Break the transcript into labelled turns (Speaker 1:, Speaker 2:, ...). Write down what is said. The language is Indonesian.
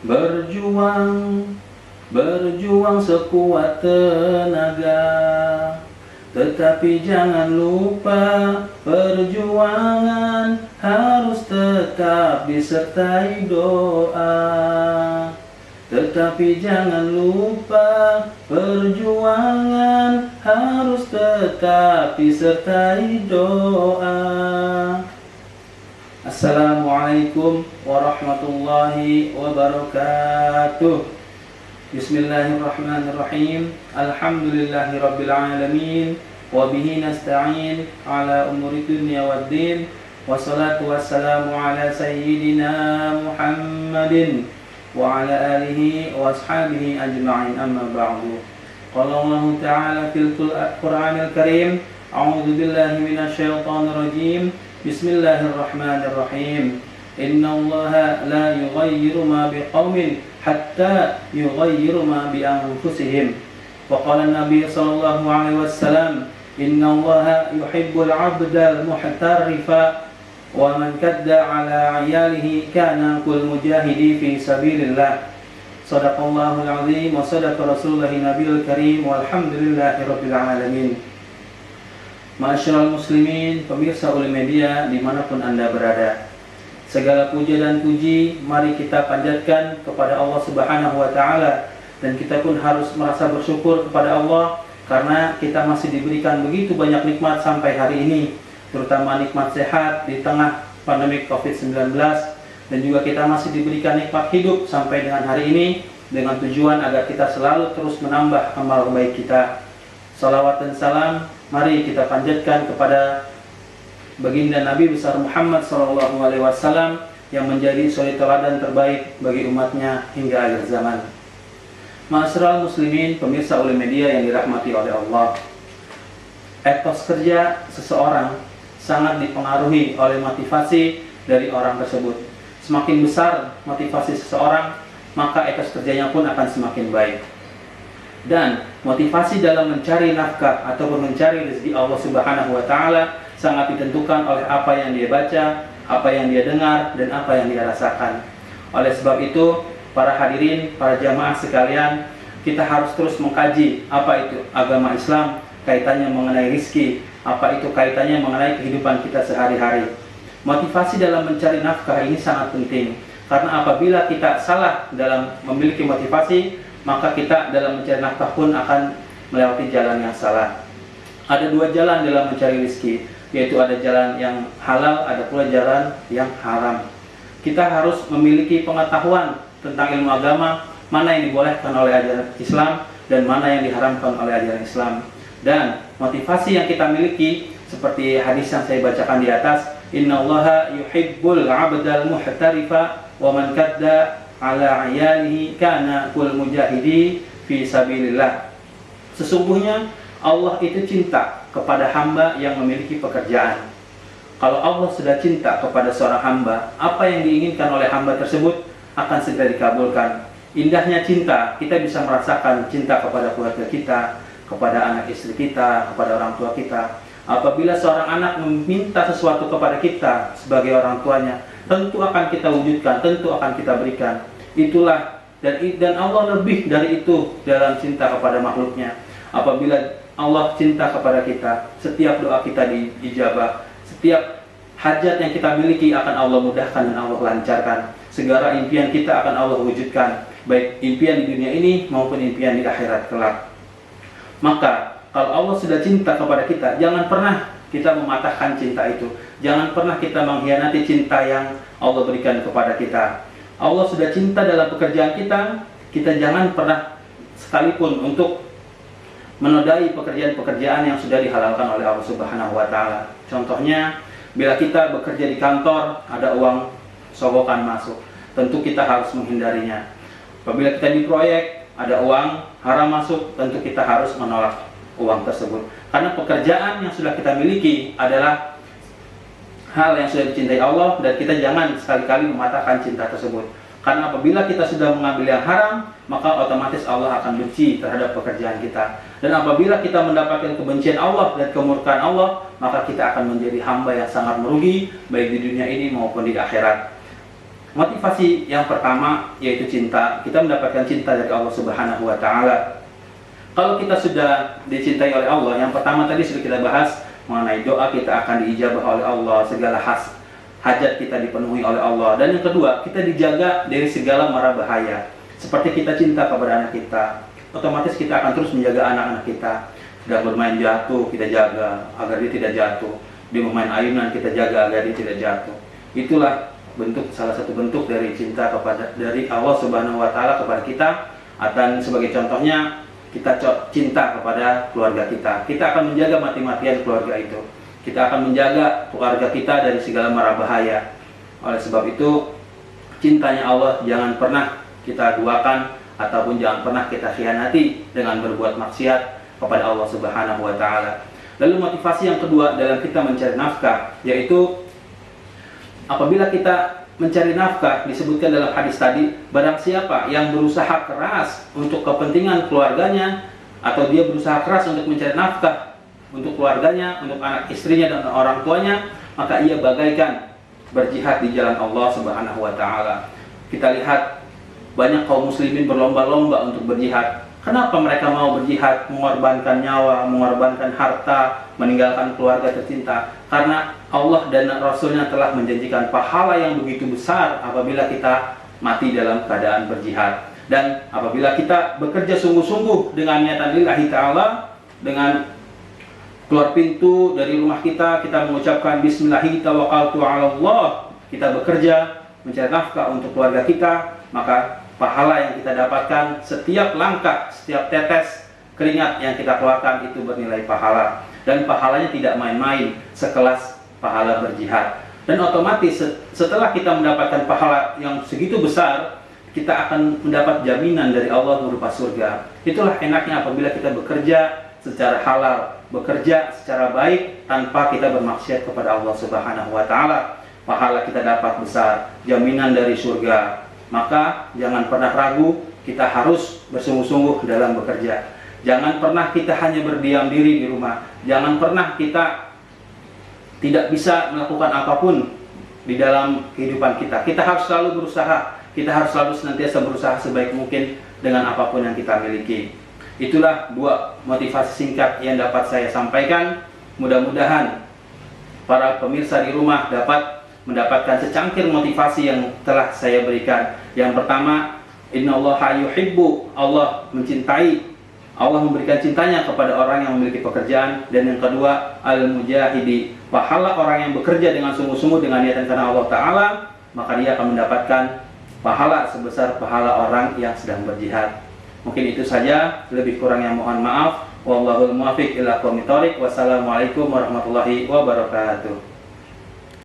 Speaker 1: Berjuang, berjuang sekuat tenaga, tetapi jangan lupa perjuangan harus tetap disertai doa. Tetapi jangan lupa perjuangan harus tetap disertai doa. Assalamualaikum warahmatullahi wabarakatuh. Bismillahirrahmanirrahim. Alhamdulillahirabbil alamin wa bihi nasta'in ala umuri dunya waddin. Wassalatu wassalamu ala sayyidina Muhammadin wa ala alihi wa ashabihi ajma'in, amma ba'du. Qala Allah ta'ala fil Qur'anil Karim, a'udzu billahi minasy syaithanir rajim. Bismillahirrahmanirrahim. Inna Allaha la yughayyiru ma biqaumin hatta yughayyiru ma bi anfusihim. Wa qala an-nabiy sallallahu alaihi wasallam, inna Allaha yuhibbul 'abdal muhtarifa wa man kadda ala 'iyalihi kana kul mujahidi fi sabilillah. Shadaqallahul 'azim wa shadaqa rasulullahin nabiyil karim walhamdulillahi rabbil alamin. Ma'asyiral muslimin, pemirsa Uli Media dimanapun Anda berada, segala puja dan puji mari kita panjatkan kepada Allah Subhanahu wa Ta'ala, dan kita pun harus merasa bersyukur kepada Allah karena kita masih diberikan begitu banyak nikmat sampai hari ini, terutama nikmat sehat di tengah pandemi COVID-19, dan juga kita masih diberikan nikmat hidup sampai dengan hari ini, dengan tujuan agar kita selalu terus menambah amal baik kita. Salawat dan salam mari kita panjatkan kepada baginda Nabi besar Muhammad SAW yang menjadi suri teladan terbaik bagi umatnya hingga akhir zaman. Ma'asyiral muslimin, pemirsa Uli Media yang dirahmati oleh Allah, etos kerja seseorang sangat dipengaruhi oleh motivasi dari orang tersebut. Semakin besar motivasi seseorang, maka etos kerjanya pun akan semakin baik. Dan motivasi dalam mencari nafkah ataupun mencari rezeki Allah Subhanahu wa Ta'ala sangat ditentukan oleh apa yang dia baca, apa yang dia dengar, dan apa yang dia rasakan. Oleh sebab itu, para hadirin, para jamaah sekalian, kita harus terus mengkaji apa itu agama Islam, kaitannya mengenai rizki, apa itu kaitannya mengenai kehidupan kita sehari-hari. Motivasi dalam mencari nafkah ini sangat penting, karena apabila kita salah dalam memiliki motivasi, maka kita dalam mencari nafkah pun akan melewati jalan yang salah. Ada dua jalan dalam mencari rizki, yaitu ada jalan yang halal, ada pula jalan yang haram. Kita harus memiliki pengetahuan tentang ilmu agama, mana yang dibolehkan oleh ajaran Islam dan mana yang diharamkan oleh ajaran Islam. Dan motivasi yang kita miliki seperti hadis yang saya bacakan di atas, innallaha yuhibbul 'abdal muhtarifa wa man kadda ala 'iyalihi kana kul mujahidi fi sabilillah. Sesungguhnya Allah itu cinta kepada hamba yang memiliki pekerjaan. Kalau Allah sudah cinta kepada seorang hamba, apa yang diinginkan oleh hamba tersebut akan segera dikabulkan. Indahnya cinta, kita bisa merasakan cinta kepada keluarga kita, kepada anak istri kita, kepada orang tua kita. Apabila seorang anak meminta sesuatu kepada kita sebagai orang tuanya, tentu akan kita wujudkan, tentu akan kita berikan. Itulah, dan Allah lebih dari itu dalam cinta kepada makhluknya. Apabila Allah cinta kepada kita, setiap doa kita diijabah, setiap hajat yang kita miliki akan Allah mudahkan dan Allah lancarkan. Segala impian kita akan Allah wujudkan, baik impian di dunia ini maupun impian di akhirat kelak. Maka kalau Allah sudah cinta kepada kita, jangan pernah kita mematahkan cinta itu. Jangan pernah kita mengkhianati cinta yang Allah berikan kepada kita. Allah sudah cinta dalam pekerjaan kita, kita jangan pernah sekalipun untuk menodai pekerjaan-pekerjaan yang sudah dihalalkan oleh Allah Subhanahu wa Ta'ala. Contohnya, bila kita bekerja di kantor, ada uang sogokan masuk, tentu kita harus menghindarinya. Apabila kita di proyek, ada uang haram masuk, tentu kita harus menolak uang tersebut. Karena pekerjaan yang sudah kita miliki adalah hal yang sudah dicintai Allah, dan kita jangan sekali-kali mematahkan cinta tersebut. Karena apabila kita sudah mengambil yang haram, maka otomatis Allah akan benci terhadap pekerjaan kita. Dan apabila kita mendapatkan kebencian Allah dan kemurkaan Allah, maka kita akan menjadi hamba yang sangat merugi, baik di dunia ini maupun di akhirat. Motivasi yang pertama yaitu cinta. Kita mendapatkan cinta dari Allah Subhanahu wa taala. Kalau kita sudah dicintai oleh Allah, yang pertama tadi sudah kita bahas mengenai doa kita akan diijabah oleh Allah, segala hajat kita dipenuhi oleh Allah. Dan yang kedua, kita dijaga dari segala mara bahaya. Seperti kita cinta kepada anak kita, otomatis kita akan terus menjaga anak-anak kita. Sedang bermain jatuh, kita jaga agar dia tidak jatuh. Dia bermain ayunan, kita jaga agar dia tidak jatuh. Itulah salah satu bentuk dari cinta dari Allah Subhanahu wa taala kepada kita. Dan sebagai contohnya, kita cinta kepada keluarga kita. Kita akan menjaga mati-matian keluarga itu. Kita akan menjaga keluarga kita dari segala mara bahaya. Oleh sebab itu, cintanya Allah jangan pernah kita duakan ataupun jangan pernah kita khianati dengan berbuat maksiat kepada Allah Subhanahu wa taala. Lalu motivasi yang kedua dalam kita mencari nafkah, yaitu apabila kita mencari nafkah, disebutkan dalam hadis tadi, barang siapa yang berusaha keras untuk kepentingan keluarganya, atau dia berusaha keras untuk mencari nafkah untuk keluarganya, untuk anak istrinya dan orang tuanya, maka ia bagaikan berjihad di jalan Allah Subhanahu wa taala. Kita lihat banyak kaum muslimin berlomba-lomba untuk berjihad. Kenapa mereka mau berjihad, mengorbankan nyawa, mengorbankan harta, meninggalkan keluarga tercinta? Karena Allah dan Rasulnya telah menjanjikan pahala yang begitu besar apabila kita mati dalam keadaan berjihad. Dan apabila kita bekerja sungguh-sungguh dengan niatan lillahi ta'ala, dengan keluar pintu dari rumah kita, kita mengucapkan Bismillahi tawakkaltu 'ala Allah, kita bekerja mencari nafkah untuk keluarga kita, maka pahala yang kita dapatkan, setiap langkah, setiap tetes keringat yang kita keluarkan itu bernilai pahala. Dan pahalanya tidak main-main, sekelas pahala berjihad. Dan otomatis setelah kita mendapatkan pahala yang segitu besar, kita akan mendapat jaminan dari Allah berupa surga. Itulah enaknya apabila kita bekerja secara halal, bekerja secara baik tanpa kita bermaksiat kepada Allah Subhanahu wa taala. Pahala kita dapat besar, jaminan dari surga. Maka jangan pernah ragu, kita harus bersungguh-sungguh dalam bekerja. Jangan pernah kita hanya berdiam diri di rumah. Jangan pernah kita tidak bisa melakukan apapun di dalam kehidupan kita. Kita harus selalu berusaha. Kita harus selalu senantiasa berusaha sebaik mungkin dengan apapun yang kita miliki. Itulah dua motivasi singkat yang dapat saya sampaikan. Mudah-mudahan para pemirsa di rumah dapat mendapatkan secangkir motivasi yang telah saya berikan. Yang pertama, innallaha yuhibbu, Allah mencintai, Allah memberikan cintanya kepada orang yang memiliki pekerjaan. Dan yang kedua, al-mujahidi, pahala orang yang bekerja dengan sungguh-sungguh dengan niatan karena Allah Ta'ala, maka dia akan mendapatkan pahala sebesar pahala orang yang sedang berjihad. Mungkin itu saja, lebih kurang yang mohon maaf. Wallahul muwaffiq ila aqwamit thoriq. Wassalamualaikum warahmatullahi wabarakatuh.